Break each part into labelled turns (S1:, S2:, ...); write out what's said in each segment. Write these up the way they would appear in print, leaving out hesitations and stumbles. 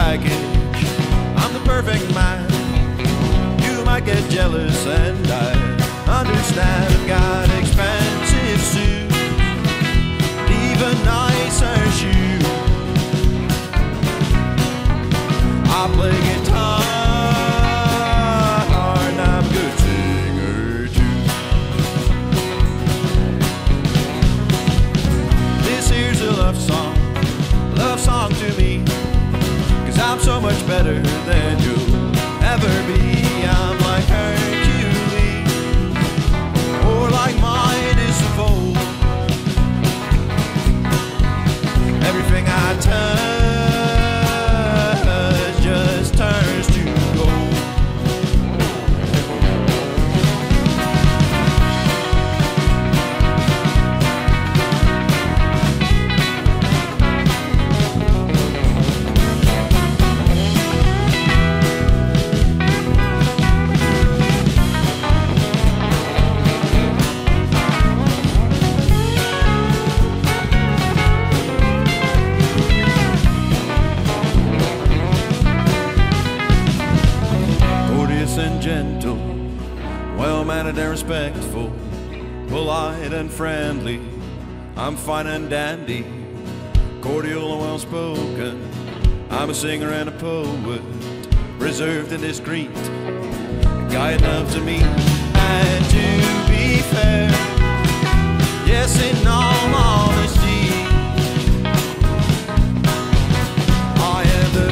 S1: package. I'm the perfect man. You might get jealous, and I understand. I've got expensive suits, even nicer shoes. I play guitar, and I'm a good singer too. This here's a love song to me, 'cause I'm so much better than you'll ever be. I'm like Hercules, or like Midas of old. Everything I touch just turns to gold. And gentle, well-mannered and respectful, polite and friendly, I'm fine and dandy, cordial and well-spoken, I'm a singer and a poet, reserved and discreet, a guy enough to meet. And to be fair, yes, in all honesty, I am the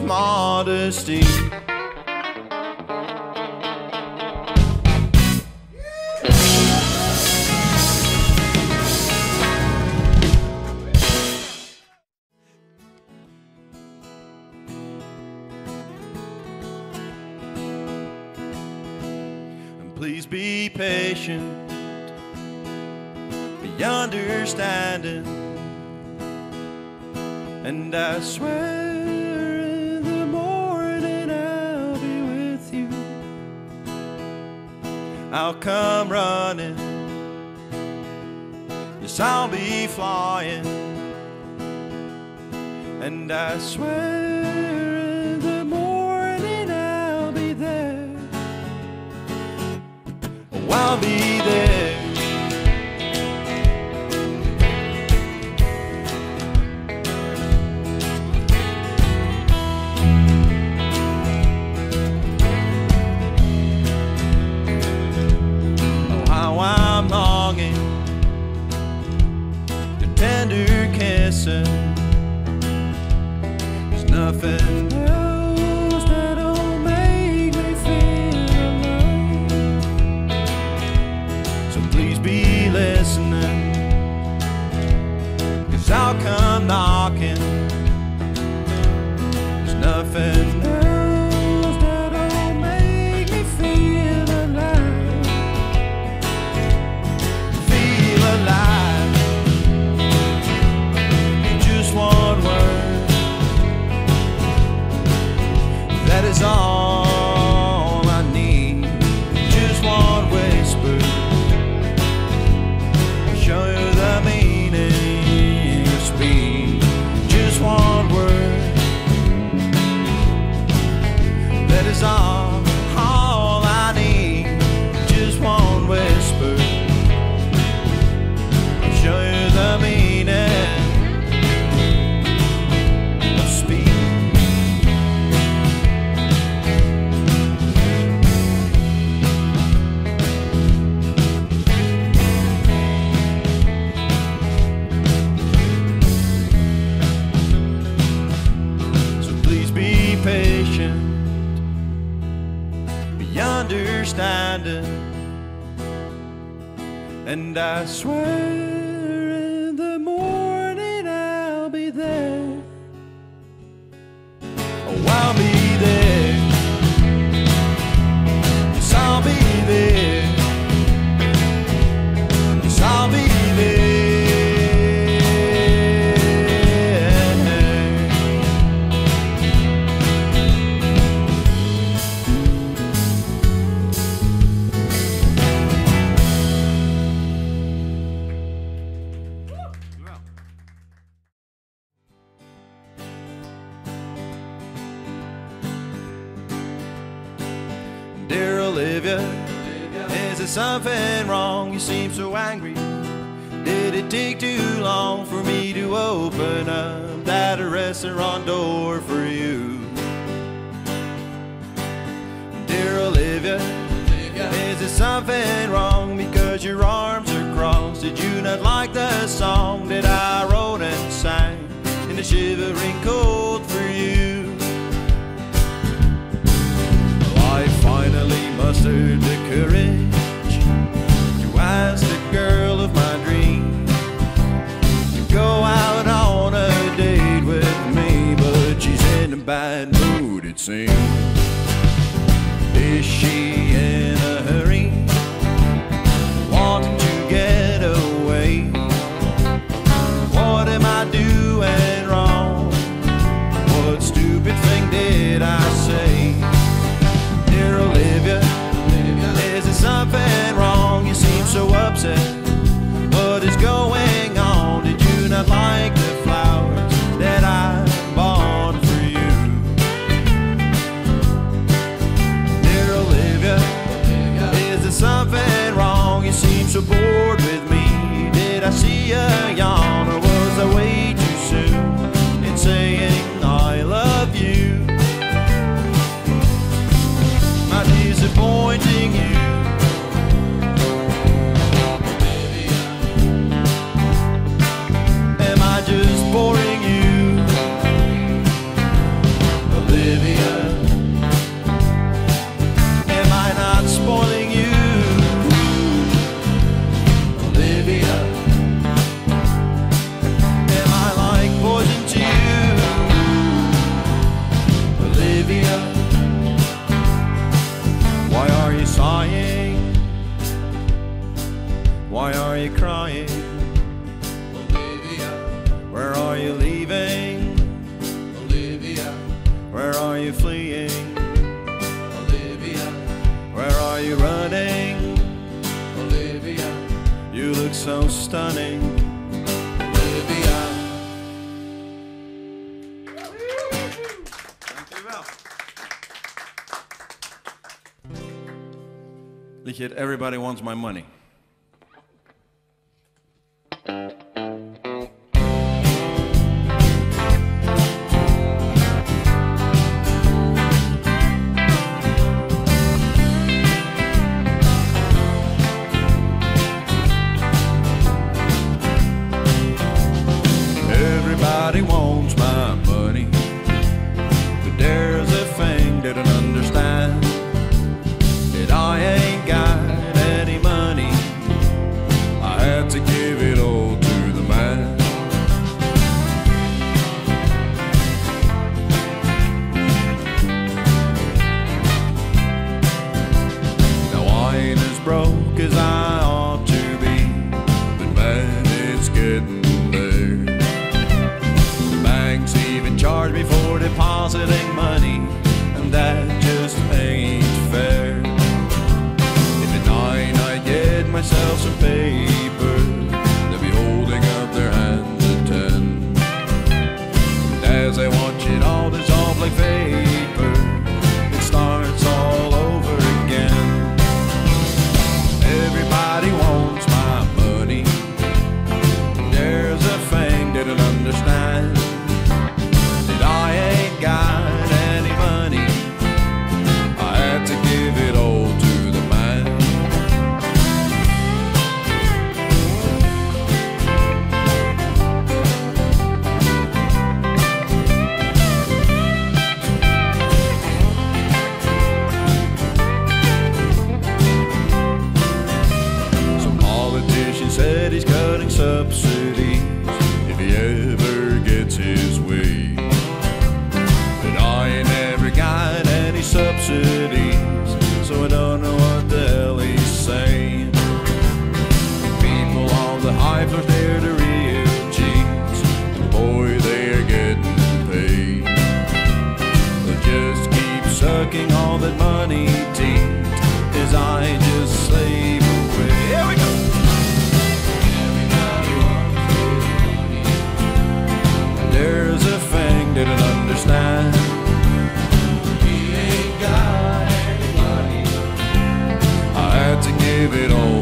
S1: modesty. And please be patient, be understanding, and I swear I'll come running, yes, I'll be flying, and I swear in the morning I'll be there. Oh, I'll be there. I'm longing to tender kissing. There's nothing else that'll make me feel alive. So please be listening, 'cause I'll come knocking. There's nothing else that'll make me feel alive. Alive. Just one word, that is all I need. Just one whisper, show you the meaning of speed. Just one word, that is all I need. Just one whisper, show you the meaning of speed. So please be patient, be understanding, and I swear I'll be there. Yes, I'll be there. Yes, I'll be there. there something wrong? You seem so angry. Did it take too long for me to open up that restaurant door for you? Dear Olivia, is there something wrong because your arms are crossed? Did you not like the song that I wrote and sang in the shivering cold for you? Well, I finally mustered the courage to ask the girl of my dreams to go out on a date with me, but she's in a bad mood, it seems. Is she in a hurry, wanting to get away? What am I doing wrong? What stupid thing did I say? Dear Olivia, is there something wrong? You seem so upset. What is going on? Did you not like the flowers that I bought for you? Dear Olivia, is there something wrong? You seem so bored with me. Did I see a yawn, or was I way too soon in saying I love you? Am I disappointing you? Am I just boring you? Olivia, am I not spoiling you? Olivia, am I like poison to you? Olivia, why are you sighing? Why are you crying? Olivia, where are you leaving? Olivia, where are you fleeing? Olivia, where are you running? Olivia, you look so stunning. Olivia. Dank u wel. Liedje Everybody Wants My Money. Everybody wants my money, but there's a thing they don't understand, that I ain't got any money. I had to give it all to the man. Now I ain't as broke as I ought to be, but man, it's getting there. Banks even charge me for depositing money, and that just ain't fair. If at 9 I get myself some paper, they'll be holding up their hands at 10. And as I watch it all dissolve like vapor, it starts all over again. Everybody wants my money. There's a thing they don't understand, that I ain't got any money. I had to give it all to the man. Some politician said he's cutting subsidies if he ever gets his way, but I ain't never got any subsidies, so I don't know what the hell he's saying. People on the high floor, they're the real cheats, and boy, they are getting paid. They'll just keep sucking all that money teeth as I just slave away. Here we go. There's a thing they don't understand, he ain't got any money. I had to give give it all.